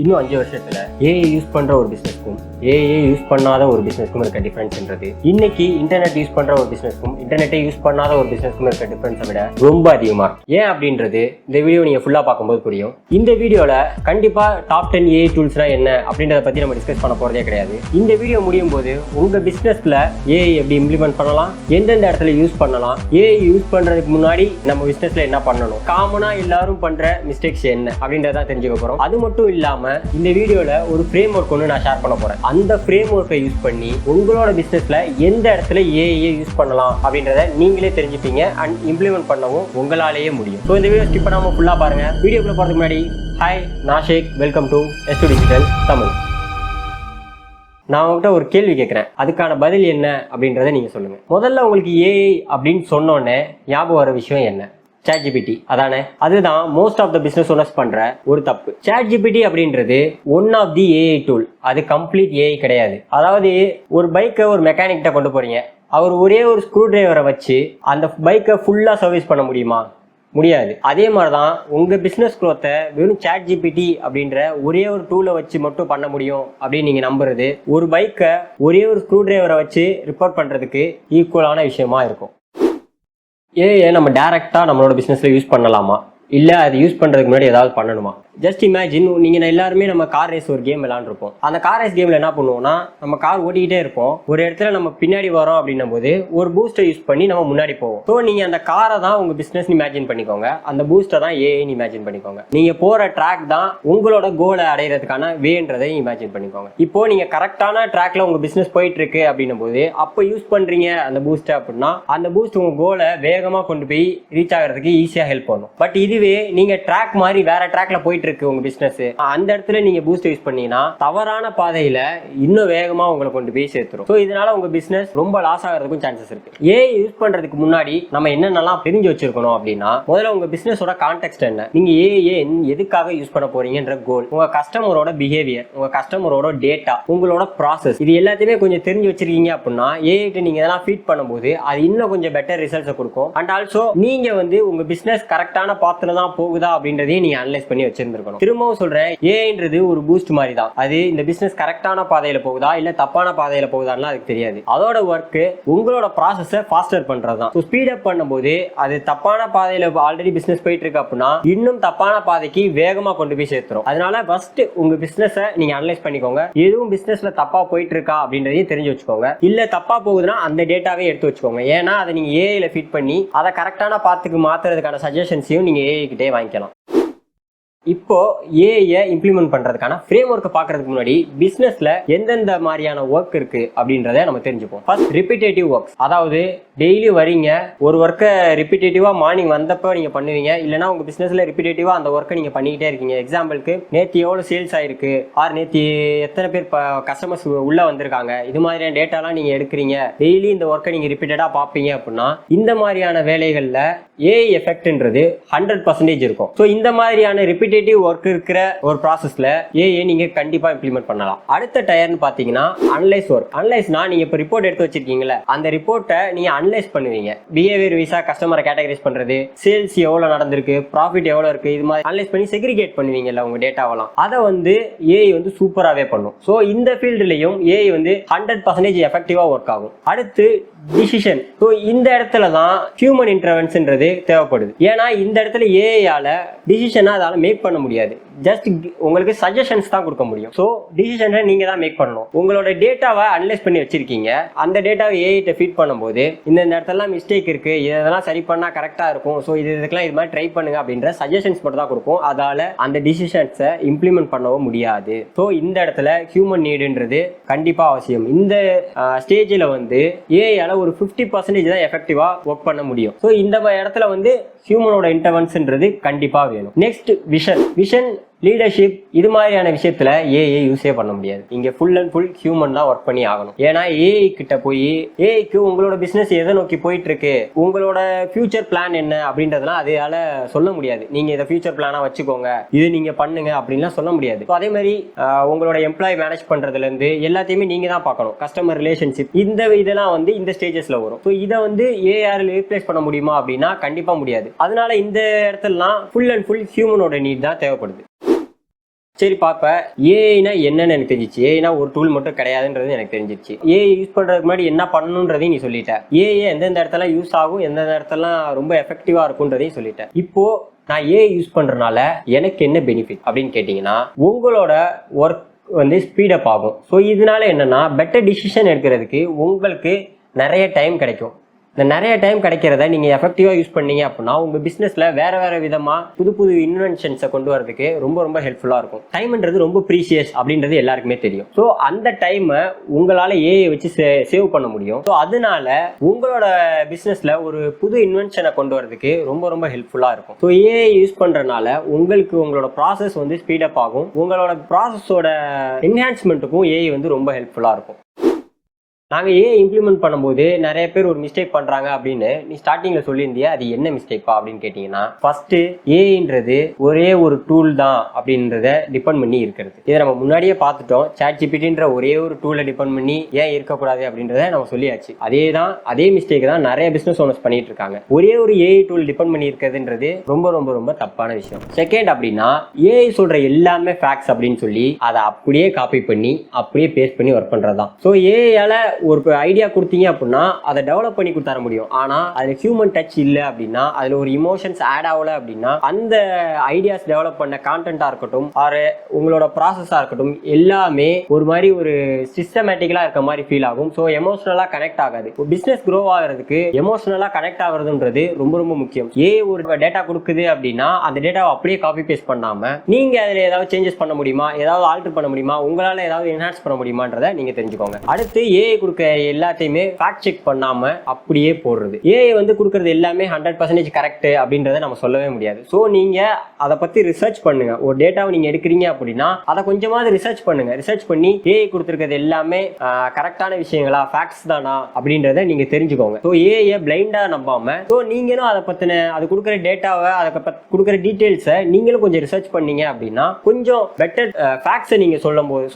இன்னும் 5 வருஷத்துல AI use பண்ற ஒரு பிசினஸ்க்கும் ஏஐ யூஸ் பண்ணாத ஒரு பிசினஸ்க்கும் இருக்க டிஃபரன்ஸ்ன்றது இன்னைக்கு இன்டர்நெட் யூஸ் பண்ற ஒரு பிசினஸ்க்கும் இன்டர்நெட்டை யூஸ் பண்ணாத ஒரு பிசினஸ்க்கும் இருக்க டிஃபரன்ஸை விட ரொம்ப அதிகமா இருக்கும். ஏன் அப்படின்றது இந்த வீடியோ நீங்க ஃபுல்லா பார்க்கும்போது புரியும். இந்த வீடியோல கண்டிப்பா டாப் 10 ஏஐ டூல்ஸ்னா என்ன அப்படின்றத பத்தி நம்ம டிஸ்கஸ் பண்ண போறதே கிடையாது. இந்த வீடியோ முடியும் போது உங்க பிசினஸ்ல ஏஐ எப்படி இம்ப்ளிமெண்ட் பண்ணலாம், எந்தெந்த இடத்துல யூஸ் பண்ணலாம், ஏஐ யூஸ் பண்றதுக்கு முன்னாடி நம்ம பிசினஸ்ல என்ன பண்ணணும், காமனா எல்லாரும் பண்ற மிஸ்டேக்ஸ் என்ன அப்படின்றத தெரிஞ்சுக்க போறோம். அது மட்டும் இல்லாம இந்த வீடியோல ஒரு ஃப்ரேம் ஒர்க் ஒன்று நான் ஷேர் பண்ண போறேன். அந்த ஃப்ரேம் ஒர்க்கை யூஸ் பண்ணி உங்களோட பிசினஸ்ல எந்த இடத்துல ஏஐ யூஸ் பண்ணலாம் அப்படின்றத நீங்களே தெரிஞ்சுப்பீங்க அண்ட் இம்ப்ளிமெண்ட் பண்ணவும் உங்களாலேயே முடியும். ஸோ இந்த வீடியோ ஸ்கிப் பண்ணாம ஃபுல்லா பாருங்க. வீடியோக்குள்ள போறதுக்கு முன்னாடி ஹாய், நான் Sheikh, welcome to S2 digital Tamil. நான் உங்ககிட்ட ஒரு கேள்வி கேட்குறேன், அதுக்கான பதில் என்ன அப்படின்றத நீங்க சொல்லுங்க. முதல்ல உங்களுக்கு ஏஐ அப்படின்னு சொன்னோன்னே ஞாபகம் வர விஷயம் என்ன? ChatGPT அதானே? அதுதான் most of the business owners பண்ற ஒரு தப்பு. ChatGPT அப்படின்றது one of the AI tool. அது கம்ப்ளீட் ஏஐ கிடையாது. அதாவது ஒரு பைக்கை ஒரு மெக்கானிக்கிட்ட கொண்டு போறீங்க, அவர் ஒரே ஒரு ஸ்க்ரூ டிரைவரை வச்சு அந்த பைக்கை ஃபுல்லா சர்வீஸ் பண்ண முடியுமா? முடியாது. அதே மாதிரிதான் உங்க பிசினஸ் குரோத்தை வெறும் ChatGPT அப்படின்ற ஒரே ஒரு டூலை வச்சு மட்டும் பண்ண முடியும் அப்படின்னு நீங்க நம்புறது ஒரு பைக்கை ஒரே ஒரு ஸ்க்ரூ டிரைவரை வச்சு ரிப்பேர் பண்றதுக்கு ஈக்குவலான விஷயமா இருக்கும். ஏஐ நம்ம டைரக்டா நம்மளோட பிசினஸ்ல யூஸ் பண்ணலாமா, இல்ல அது யூஸ் பண்றதுக்கு முன்னாடி ஏதாவது பண்ணணுமா? ஜஸ்ட் இமேஜின், நீங்க எல்லாருமே நம்ம கார் ரேஸ் ஒரு கேம் விளையாண்டுருப்போம். அந்த கார் ரேஸ் கேம்ல என்ன பண்ணுவோம்னா, நம்ம கார் ஓட்டிக்கிட்டே இருப்போம், ஒரு இடத்துல நம்ம பின்னாடி வரோம் அப்படின்னும் போது ஒரு பூஸ்டர் யூஸ் பண்ணி நம்ம முன்னாடி போவோம். ஸோ நீங்க அந்த காரை தான் உங்க பிசினஸ் இமேஜின் பண்ணிக்கோங்க, அந்த பூஸ்டர் தான் ஏஐன்னு இமேஜின் பண்ணிக்கோங்க. நீங்க போற ட்ராக் தான் உங்களோட கோலை அடைகிறதுக்கான வேன்றதை இமேஜின் பண்ணிக்கோங்க. இப்போ நீங்க கரெக்டான ட்ராக்ல உங்க பிசினஸ் போயிட்டு இருக்கு அப்படின்னும் போது அப்போ யூஸ் பண்றீங்க அந்த பூஸ்டர் அப்படின்னா, அந்த பூஸ்ட் உங்க கோலை வேகமா கொண்டு போய் ரீச் ஆகிறதுக்கு ஈஸியா ஹெல்ப் பண்ணும். பட் இதுவே நீங்க ட்ராக் மாதிரி வேற ட்ராக்ல போயிட்டு இருக்கு உங்க பிசினஸ், அந்த இடத்துல நீங்க பூஸ்ட் யூஸ் பண்ணீங்கன்னா தவறான பாதையில இன்னும் வேகமா உங்களை கொண்டு போய் சேர்த்துரும். சோ இதனால உங்க பிசினஸ் ரொம்ப லாஸ் ஆகிறதுக்கும் சான்சஸ் இருக்கு. ஏஐ யூஸ் பண்றதுக்கு முன்னாடி நம்ம என்னென்னலாம் தெரிஞ்சு வச்சிருக்கணும் அப்படின்னா, முதல்ல உங்க பிசினஸோட கான்டெக்ட் என்ன, நீங்க ஏஐ எதுக்காக யூஸ் பண்ண போறீங்கன்ற கோல், உங்க கஸ்டமரோட பிஹேவியர், உங்க கஸ்டமரோட டேட்டா, உங்களோட ப்ராசஸ், இது எல்லாத்தையுமே கொஞ்சம் தெரிஞ்சு வச்சிருக்கீங்க அப்படின்னா ஏஐ நீங்க இதெல்லாம் ஃபீட் பண்ணும்போது அது இன்னும் கொஞ்சம் பெட்டர் ரிசல்ட்ஸ் கொடுக்கும். அண்ட் ஆல்சோ நீங்க உங்க பிசினஸ் கரெக்டான பாத்துல தான் போகுதா அப்படின்றதையும் நீங்க அனலைஸ் பண்ணி வச்சிருந்திருக்கணும். திரும்பவும் சொல்றேன், ஏஐன்றது ஒரு பூஸ்ட் மாதிரி தான். அது இந்த பிசினஸ் கரெக்டான பாதையில போகுதா இல்ல தப்பான பாதையில போகுதான்னு அதுக்கு தெரியாது. அதோட ஒர்க் உங்களோட ப்ராசஸை ஃபாஸ்டர் பண்றதுதான். ஸ்பீட் அப் பண்ணும்போது அது தப்பான பாதையில ஆல்ரெடி பிசினஸ் போயிட்டு இருக்கு அப்படின்னா இன்னும் தப்பான பாதைக்கு வேகமா கொண்டு போய் சேர்த்துரும். அதனால ஃபர்ஸ்ட் உங்க பிசினஸை நீங்க அனலைஸ் பண்ணிக்கோங்க. எதுவும் பிசினஸ்ல தப்பா போயிட்டு இருக்கா அப்படின்றதையும் தெரிஞ்சு வச்சுக்கோங்க. இல்ல தப்பா போகுதுன்னா அந்த டேட்டாவே எடுத்து வச்சுக்கோங்க. ஏன்னா அதை நீங்க ஏஐல ஃபிட் பண்ணி அதை கரெக்டான பாத்துக்கு மாத்துறதுக்கான சஜஷன்ஸையும் நீங்க ஏஐ கிட்டே வாங்கிக்கலாம். இப்போ ஏஐ இம்ப்ளிமெண்ட் பண்றதுக்கான ஃப்ரேம் ஒர்க்கை பார்க்கறதுக்கு முன்னாடி பிசினஸ்ல எந்தெந்த மாதிரியான ஒர்க் இருக்கு அப்படின்றத நம்ம தெரிஞ்சுப்போம். ஃபர்ஸ்ட் ரிப்பீட்டேட்டிவ் ஒர்க்ஸ், அதாவது டெய்லி வரீங்க, ஒரு ஒர்க்கை ரிப்பீட்டேட்டிவா மார்னிங் வந்தப்போ நீங்க பண்ணுவீங்க, இல்லைன்னா உங்க பிசினஸ்ல ரிப்பீட்டேட்டிவா அந்த ஒர்க்கை நீங்க பண்ணிக்கிட்டே இருக்கீங்க. எக்ஸாம்பிளுக்கு நேற்று எவ்வளவு சேல்ஸ் ஆயிருக்கு, ஆர் நேற்று எத்தனை பேர் கஸ்டமர்ஸ் உள்ள வந்திருக்காங்க, இது மாதிரியான டேட்டாலாம் நீங்க எடுக்கிறீங்க. டெய்லி இந்த ஒர்க்கை நீங்க ரிப்பீட்டடா பார்ப்பீங்க அப்படின்னா இந்த மாதிரியான வேலைகள்ல ஏஐ எஃபெக்ட்ன்றது 100% இருக்கும். ஸோ இந்த மாதிரியான ரிப்பீட்டேட்டிவ் ஒர்க் இருக்கிற ஒரு ப்ராசஸ்ல ஏஐ நீங்க கண்டிப்பா இம்ப்ளிமெண்ட் பண்ணலாம். அடுத்த டயர்னு பாத்தீங்கன்னா அனலைஸ் ஒர்க். அனலைஸ்னா நீங்க இப்போ ரிப்போர்ட் எடுத்து வச்சிருக்கீங்களா, அந்த ரிப்போர்ட்டை நீங்க அனலைஸ் பண்ணுவீங்க. பிஹேவியர் வைஸா கஸ்டமரை கேட்டகரைஸ் பண்றது, சேல்ஸ் எவ்வளவு நடந்திருக்கு, ப்ராஃபிட் எவ்வளவு இருக்கு, இது மாதிரி அனலைஸ் பண்ணி செக்ரிகேட் பண்ணுவீங்கல்ல உங்க டேட்டாவெல்லாம். அதை ஏஐ சூப்பராகவே பண்ணும். ஸோ இந்த ஃபீல்டுலையும் ஏஐ 100% எஃபெக்டிவா ஒர்க் ஆகும். அடுத்து டிசிஷன். ஸோ இந்த இடத்துல தான் ஹியூமன் இன்டர்வென்ஷன்றது தேவைப்படுது. ஏன்னா இந்த இடத்துல ஏஐயால டிசிஷனை அதால மேக் பண்ண முடியாது. ஜஸ்ட் உங்களுக்கு சஜஷன்ஸ் தான் கொடுக்க முடியும். ஸோ டிசிஷனை நீங்க தான் மேக் பண்ணணும். உங்களோட டேட்டாவை அனலைஸ் பண்ணி வச்சிருக்கீங்க, அந்த டேட்டாவை ஏஐ ஃபீட் பண்ணும்போது இந்த இடத்துலலாம் மிஸ்டேக் இருக்கு, இதெல்லாம் சரி பண்ணா கரெக்டா இருக்கும், ஸோ இதுக்கெல்லாம் இது மாதிரி ட்ரை பண்ணுங்க அப்படின்ற சஜஷன்ஸ் மட்டும் தான் கொடுக்கும். அதால அந்த டிசிஷன்ஸை இம்ப்ளிமெண்ட் பண்ணவும் முடியாது. ஸோ இந்த இடத்துல ஹியூமன் நீடுன்றது கண்டிப்பா அவசியம். இந்த ஸ்டேஜில் ஏஐயால ஒரு 50% தான் எஃபெக்டிவா ஒர்க் பண்ண முடியும். ஸோ இந்த இடத்துல ஹியூமனோட இன்டர்வென்ஷன்றது கண்டிப்பா வேணும். நெக்ஸ்ட் விஷன் லீடர்ஷிப், இது மாதிரியான விஷயத்துல ஏஐ யூஸே பண்ண முடியாது. இங்க ஃபுல் அண்ட் ஃபுல் ஹியூமன் தான் ஒர்க் பண்ணி ஆகணும். ஏன்னா ஏஐ கிட்ட போய் ஏஐக்கு உங்களோட பிசினஸ் எதை நோக்கி போயிட்டு இருக்கு, உங்களோட ஃபியூச்சர் பிளான் என்ன அப்படின்றதுலாம் அதால சொல்ல முடியாது. நீங்க இதை ஃபியூச்சர் பிளானா வச்சுக்கோங்க, இது நீங்க பண்ணுங்க அப்படின்லாம் சொல்ல முடியாது. அதே மாதிரி உங்களோட எம்ப்ளாயி மேனேஜ் பண்றதுல இருந்து எல்லாத்தையுமே நீங்க தான் பார்க்கணும். கஸ்டமர் ரிலேஷன்ஷிப், இதெல்லாம் இந்த ஸ்டேஜஸ்ல வரும். ஸோ இதை ஏஆர் ரீப்ளேஸ் பண்ண முடியுமா அப்படின்னா கண்டிப்பா முடியாது. அதனால இந்த இடத்துலலாம் ஃபுல் அண்ட் ஃபுல் ஹியூமனோட நீட் தான் தேவைப்படுது. சரி பாப்ப ஏஐனா என்னன்னு எனக்கு தெரிஞ்சிச்சு. ஏஐனா ஒரு டூல் மட்டும் கிடையாதுன்றது எனக்கு தெரிஞ்சிச்சு. ஏஐ யூஸ் பண்றதுக்கு முன்னாடி என்ன பண்ணணும்ன்றதையும் நீ சொல்லிட்ட. ஏஐ எந்தெந்த இடத்துல யூஸ் ஆகும், எந்தெந்த இடத்துல ரொம்ப எஃபெக்டிவா இருக்கும்ன்றதையும் சொல்லிட்ட. இப்போ நான் ஏஐ யூஸ் பண்றதுனால எனக்கு என்ன பெனிஃபிட் அப்படின்னு கேட்டீங்கன்னா, உங்களோட ஒர்க் வந்து ஸ்பீடப் ஆகும். ஸோ இதனால என்னன்னா பெட்டர் டிசிஷன் எடுக்கிறதுக்கு உங்களுக்கு நிறைய டைம் கிடைக்கும். இந்த நிறைய டைம் கிடைக்கிறத நீங்க எஃபெக்டிவா யூஸ் பண்ணீங்க அப்படின்னா உங்க பிசினஸ்ல வேற வேற விதமா புது புது இன்வென்ஷன்ஸை கொண்டு வரதுக்கு ரொம்ப ரொம்ப ஹெல்ப்ஃபுல்லா இருக்கும். டைம்ன்றது ரொம்ப ப்ரீசியஸ் அப்படின்றது எல்லாருக்குமே தெரியும். ஸோ அந்த டைமை உங்களால ஏஐ வச்சு சேவ் பண்ண முடியும். ஸோ அதனால உங்களோட பிசினஸ்ல ஒரு புது இன்வென்ஷனை கொண்டு வரதுக்கு ரொம்ப ரொம்ப ஹெல்ப்ஃபுல்லா இருக்கும். ஸோ ஏஐ யூஸ் பண்றதுனால உங்களுக்கு உங்களோட ப்ராசஸ் வந்து ஸ்பீடப் ஆகும். உங்களோட ப்ராசஸோட என்ஹான்ஸ்மெண்ட்டுக்கும் ஏஐ வந்து ரொம்ப ஹெல்ப்ஃபுல்லா இருக்கும். நாங்கள் ஏஐ இம்ப்ளிமெண்ட் பண்ணும்போது நிறைய பேர் ஒரு மிஸ்டேக் பண்ணுறாங்க அப்படின்னு நீ ஸ்டார்டிங்கில் சொல்லியிருந்தியா, அது என்ன மிஸ்டேக்ப்பா அப்படின்னு கேட்டிங்கன்னா, ஃபர்ஸ்ட்டு ஏஐன்றது ஒரே ஒரு டூல் தான் அப்படின்றத டிபெண்ட் பண்ணி இருக்கிறது. இதை நம்ம முன்னாடியே பார்த்துட்டோம். ChatGPTன்ற ஒரே ஒரு டூலை டிபெண்ட் பண்ணி ஏன் இருக்கக்கூடாது அப்படின்றத நம்ம சொல்லியாச்சு. அதே மிஸ்டேக் தான் நிறைய பிஸ்னஸ் ஓனர்ஸ் பண்ணிட்டு இருக்காங்க. ஒரே ஒரு ஏஐ டூல் டிபெண்ட் பண்ணி இருக்கிறதுன்றது ரொம்ப ரொம்ப ரொம்ப தப்பான விஷயம். செகண்ட் அப்படின்னா, ஏஐ சொல்கிற எல்லாமே ஃபேக்ட்ஸ் அப்படின்னு சொல்லி அதை அப்படியே காப்பி பண்ணி அப்படியே பேஸ்ட் பண்ணி ஒர்க் பண்ணுறது தான். ஸோ ஏஐயால் ஒரு ஐடியா கொடுத்தீங்க அப்படின்னா அதை டெவலப் பண்ணி கொடுத்தர முடியும். ஆனா அதுல ஹியூமன் டச் இல்ல அப்படின்னா, அதுல ஒரு இமோஷன்ஸ் ஆட் ஆகல அப்படின்னா, அந்த ஐடியாஸ் டெவலப் பண்ண கான்டென்ட்டா இருக்கட்டும் ஆர் உங்களோட ப்ராசஸா இருக்கட்டும் எல்லாமே ஒரு மாதிரி ஒரு சிஸ்டமேட்டிக்கலா இருக்க மாதிரி ஃபீல் ஆகும். ஸோ எமோஷனலா கனெக்ட் ஆகாது. பிசினஸ் க்ரோ ஆகிறதுக்கு எமோஷனலா கனெக்ட் ஆகுறதுன்றது ரொம்ப ரொம்ப முக்கியம். ஒரு டேட்டா கொடுக்குது அப்படின்னா அந்த டேட்டாவை அப்படியே காப்பி பேஸ்ட் பண்ணாம நீங்க அதுல ஏதாவது சேஞ்சஸ் பண்ண முடியுமா, ஏதாவது ஆல்டர் பண்ண முடியுமா, உங்களால ஏதாவது என்ஹான்ஸ் பண்ண முடியுமான்றதை நீங்க தெரிஞ்சுக்கோங்க. அடுத்து ஏஐ கொடுக்க எல்லாத்தையுமே ஃபேக்ட் செக் பண்ணாம அப்படியே போடுறது. ஏஐ வந்து கொடுக்கறது எல்லாமே 100% கரெக்ட் அப்படின்றத நம்ம சொல்லவே முடியாது. ஸோ நீங்க அதை பத்தி ரிசர்ச் பண்ணுங்க. ஒரு டேட்டாவை நீங்க எடுக்கிறீங்க அப்படின்னா அதை கொஞ்சமாவது ரிசர்ச் பண்ணுங்க. ரிசர்ச் பண்ணி ஏஐ கொடுத்துருக்கிறது எல்லாமே கரெக்டான விஷயங்களா, ஃபேக்ட்ஸ் தானா அப்படின்றத நீங்க தெரிஞ்சுக்கோங்க. ஸோ ஏஐ பிளைண்டா நம்பாம, ஸோ நீங்களும் அதை பத்தின அது கொடுக்குற டேட்டாவை அதை கொடுக்குற டீடைல்ஸை நீங்களும் கொஞ்சம் ரிசர்ச் பண்ணீங்க அப்படின்னா கொஞ்சம் பெட்டர் ஃபேக்ட்ஸை நீங்க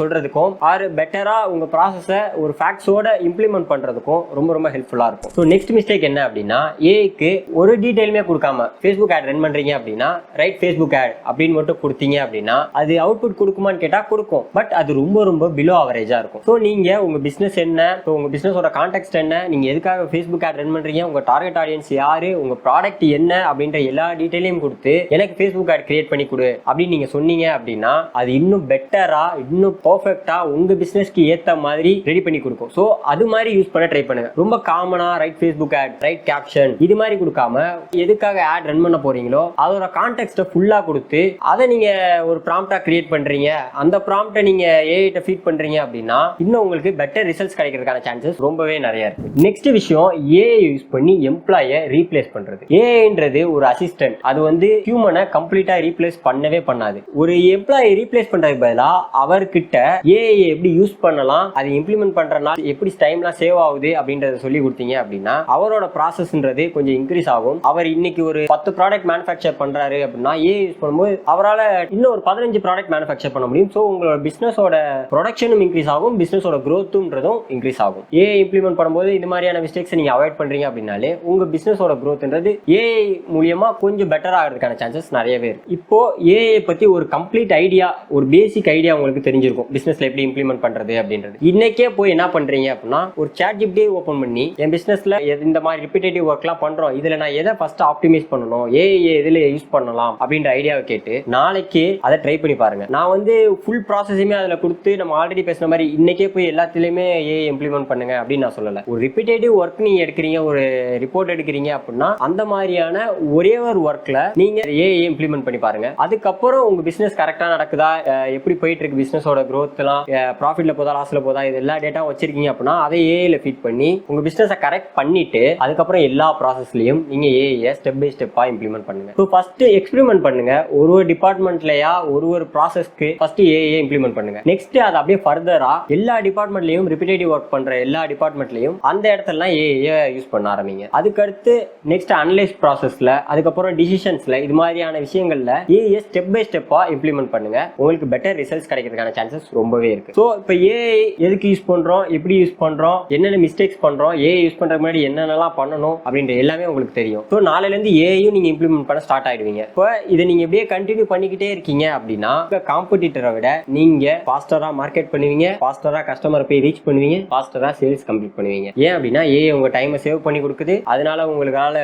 சொல்றதுக்கும் ஆர் பெட்டரா உங்க ப்ராசஸை ஒரு ஃபேக்ட்ஸோட இம்ப்ளிமெண்ட் பண்றதுக்கும் ரொம்ப ரொம்ப ஹெல்ப்ஃபுல்லா இருக்கும். ஸோ நெக்ஸ்ட் மிஸ்டேக் என்ன அப்படின்னா, ஏஐக்கு ஒரு டீடைலுமே கொடுக்காம ஃபேஸ்புக் ஆட் ரன் பண்றீங்க அப்படின்னா ரைட் ஃபேஸ்புக் ஆட் அப்படின்னு மட்டும் கொடுத்தீங்க அப்படின்னா அது அவுட்புட் கொடுக்குமான்னு கேட்டா கொடுக்கும். பட் அது ரொம்ப ரொம்ப பிலோ அவரேஜா இருக்கும். ஸோ நீங்க உங்க பிசினஸ் என்ன, உங்க பிசினஸோட கான்டெக்ட் என்ன, நீங்க எதுக்காக ஃபேஸ்புக் ஆட் ரன் பண்றீங்க, உங்க டார்கெட் ஆடியன்ஸ் யாரு, உங்க ப்ராடக்ட் என்ன அப்படின்ற எல்லா டீடைலையும் கொடுத்து எனக்கு ஃபேஸ்புக் ஆட் கிரியேட் பண்ணி கொடு அப்படின்னு நீங்க சொன்னீங்க அப்படின்னா அது இன்னும் பெட்டரா இன்னும் பர்ஃபெக்டா உங்க பிசினஸ்க்கு ஏத்த மாதிரி ரெடி பண்ணி கொடுக்கும். ஸோ அது மாதிரி யூஸ் பண்ண ட்ரை பண்ணுங்க. ரொம்ப காமனா right Facebook add, right caption இது மாதிரி கொடுக்காம எதுக்காக ஆட் ரன் பண்ண போறீங்களோ அதோட கான்டெக்ஸ்ட ஃபுல்லா கொடுத்து அதை நீங்க ஒரு ப்ராம்ப்டா கிரியேட் பண்றீங்க. அந்த ப்ராம்ப்டை நீங்க ஏஐட்ட ஃபீட் பண்றீங்க அப்படின்னா இன்னும் உங்களுக்கு பெட்டர் ரிசல்ட்ஸ் கிடைக்கிறதுக்கான சான்சஸ் ரொம்பவே நிறைய இருக்கு. நெக்ஸ்ட் விஷயம், ஏஐ யூஸ் பண்ணி எம்ப்ளாயை ரீப்ளேஸ் பண்றது. ஏஐன்றது ஒரு அசிஸ்டன்ட். அது வந்து ஹியூமனை கம்ப்ளீட்டா ரீப்ளேஸ் பண்ணவே பண்ணாது. ஒரு எம்ப்ளாயை ரீப்ளேஸ் பண்றதுக்கு பதிலா அவர்கிட்ட ஏஐ எப்படி யூஸ் பண்ணலாம், அதை இம்ப்ளிமெண்ட் பண்றதுனால எப்படி டைம்லாம் சேவ் ஆகுது அப்படின்றத சொல்லி கொடுத்தீங்க அப்படின்னா அவரோட ப்ராசஸ்ன்றது கொஞ்சம் இன்க்ரீஸ் ஆகும். அவர் இன்னைக்கு ஒரு 10 ப்ராடக்ட் மேனுஃபேக்சர் பண்றாரு அப்படின்னா ஏஐ யூஸ் பண்ணும்போது அவரால் இன்னும் ஒரு 15 ப்ராடக்ட் மேனுஃபேக்சர் பண்ண முடியும். ஸோ உங்களோட பிசினஸோட ப்ரொடக்ஷனும் இன்க்ரீஸ் ஆகும், பிசினஸோட க்ரோத்துன்றதும் இன்க்ரீஸ் ஆகும். ஏஐ இம்ப்ளிமெண்ட் பண்ணும்போது இது மாதிரியான மிஸ்டேக்ஸ் நீங்க அவாய்ட் பண்றீங்க அப்படின்னாலே உங்க பிசினஸோட க்ரோத்ன்றது ஏஐ மூலியமா கொஞ்சம் பெட்டர் ஆகிறதுக்கான சான்சஸ் நிறையவே இருக்கு. இப்போ ஏஐ பத்தி ஒரு கம்ப்ளீட் ஐடியா, ஒரு பேசிக் ஐடியா உங்களுக்கு தெரிஞ்சிருக்கும் பிசினஸ்ல எப்படி இம்ப்ளிமெண்ட் பண்றது அப்படின்றது. இன்னைக்கே போய் என்ன பண்றீங்க அப்படின்னா ஒரு ChatGPT ஓபன் பண்ணி என் பிசினஸ்ல இந்த மாதிரி ரிப்பீட்டேட்டிவ் ஒர்க்லாம் பண்றோம், இதுல நான் எதை ஃபர்ஸ்ட் ஆப்டிமைஸ் பண்ணணும், ஏஐ எதுல யூஸ் பண்ணலாம் அப்படின்ற ஐடியாவை கேட்டு நாளைக்கு அதை ட்ரை பண்ணி பாருங்க. நான் வந்து ஃபுல் ப்ராசஸுமே அதுல கொடுத்து நம்ம ஆல்ரெடி பேசின மாதிரி இன்னைக்கே போய் எல்லாத்துலயுமே ஏஐ இம்ப்ளிமெண்ட் பண்ணுங்க அப்படின்னு நான் சொல்லல. ஒரு ரிப்பீட்டேட்டிவ் ஒர்க் நீங்க எடுக்கிறீங்க, ஒரு ரிப்போர்ட் எடுக்கிறீங்க அப்படின்னா அந்த மாதிரியான ஒரே ஒரு ஒர்க்ல நீங்க ஏஐ இம்ப்ளிமெண்ட் பண்ணி பாருங்க. அதுக்கப்புறம் உங்க பிசினஸ் கரெக்டா நடக்குதா, எப்படி போயிட்டு இருக்கு பிசினஸோட growth எல்லாம், ப்ராஃபிட்ல போதா லாஸ்ல போதா, இது எல்லா டேட்டா வச்சிருக்கீங்க அப்படின்னா அதை ஏஐல ஃபீட் பண்ணி உங்க பிசினஸை கரெக்ட் பண்ணிட்டு அதுக்கப்புறம் எல்லா ப்ராசஸ்லயும் நீங்க ஏஐ ஸ்டெப் பை ஸ்டெப்பா இம்ப்ளிமெண்ட் பண்ணுங்க. ஸோ ஃபர்ஸ்ட் எக்ஸ்பெரிமெண்ட் பண்ணுங்க. ஒரு டிபார்ட்மெண்ட்லயா ஒரு ப்ராசஸ்க்கு ஃபர்ஸ்ட் ஏஐ இம்ப்ளிமெண்ட் பண்ணுங்க. நெக்ஸ்ட் அது அப்படியே ஃபர்தரா எல்லா டிபார்ட்மெண்ட்லயும் ரிப்பீட்டேட்டிவ் ஒர்க் பண்ற எல்லா டிபார்ட்மெண்ட்லயும் அந்த இடத்துல ஏஐ யூஸ் பண்ண ஆரம்பிங்க. அதுக்கடுத்து நெக்ஸ்ட் அனலைஸ் ப்ராசஸ்ல, அதுக்கப்புறம் டிசிஷன்ஸ்ல, இது மாதிரியான விஷயங்கள்ல ஏஐ ஸ்டெப் பை ஸ்டெப்பா இம்ப்ளிமெண்ட் பண்ணுங்க. உங்களுக்கு பெட்டர் ரிசல்ட்ஸ் கிடைக்கிறதுக்கான சான்சஸ் ரொம்பவே இருக்கு. ஸோ இப்போ ஏஐ எதுக்கு யூஸ் பண்றோம், எப்படி யூஸ் பண்றோம், என்னென்ன மிஸ்டேக்ஸ் பண்றோம், ஏஐ யூஸ் பண்றதுக்கு முன்னாடி என்னென்னலாம் பண்ணணும் அப்படின்ற எல்லாமே உங்களுக்கு தெரியும். ஸோ நாளையிலேருந்து ஏஐயும் நீங்க இம்ப்ளிமெண்ட் பண்ண ஸ்டார்ட் ஆயிடுவீங்க. இப்போ இதை நீங்க இப்படியே கண்டினியூ பண்ணிக்கிட்டே இருக்கீங்க அப்படின்னா காம்படிட்டரை விட நீங்க ஃபாஸ்டரா மார்க்கெட் பண்ணுவீங்க, ஃபாஸ்டரா கஸ்டமரை போய் ரீச் பண்ணுவீங்க, ஃபாஸ்டரா சேல்ஸ் கம்ப்ளீட் பண்ணுவீங்க. ஏன் அப்படின்னா ஏஐ உங்க டைமை சேவ் பண்ணி கொடுக்குது. அதனால உங்களால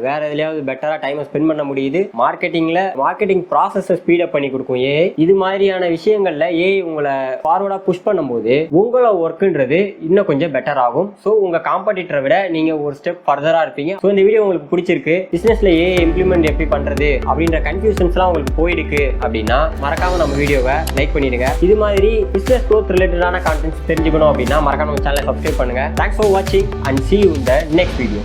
வேற எதுலயாவது பெட்டரா டைமை ஸ்பெண்ட் பண்ண முடியுது. மார்க்கெட்டிங் ப்ராசஸை ஸ்பீட் அப் பண்ணி கொடுக்கும் ஏஐ. இது மாதிரியான விஷயங்கள்ல ஏஐ உங்களை ஃபார்வர்டா புஷ் பண்ணும்போது உங்களோட ஒர்க்குன்றது இன்னும் கொஞ்சம் பெட்டர் ஆகும். ஸோ உங்க காம்படிட்டரை விட நீங்க ஒரு ஸ்டெப் ஃபர்தரா இருப்பீங்க. ஸோ இந்த வீடியோ உங்களுக்கு பிடிச்சிருக்கு, பிசினஸ்ல ஏஐ இம்ப்ளிமெண்ட் எப்படி பண்றது அப்படின்ற கன்ஃபியூஷன்ஸ்லாம் உங்களுக்கு போயிருக்கு அப்படின்னா மறக்காம நம்ம வீடியோவை லைக் பண்ணிடுங்க. இது மாதிரி பிசினஸ் growth ரிலேட்டடான கான்டென்ட்ஸ் தெரிஞ்சுக்கணும் அப்படின்னா மறக்காம நம்ம சேனலை சப்ஸ்கிரைப் பண்ணுங்க. தேங்க்ஸ் ஃபார் வாட்சிங் and see you in the next video.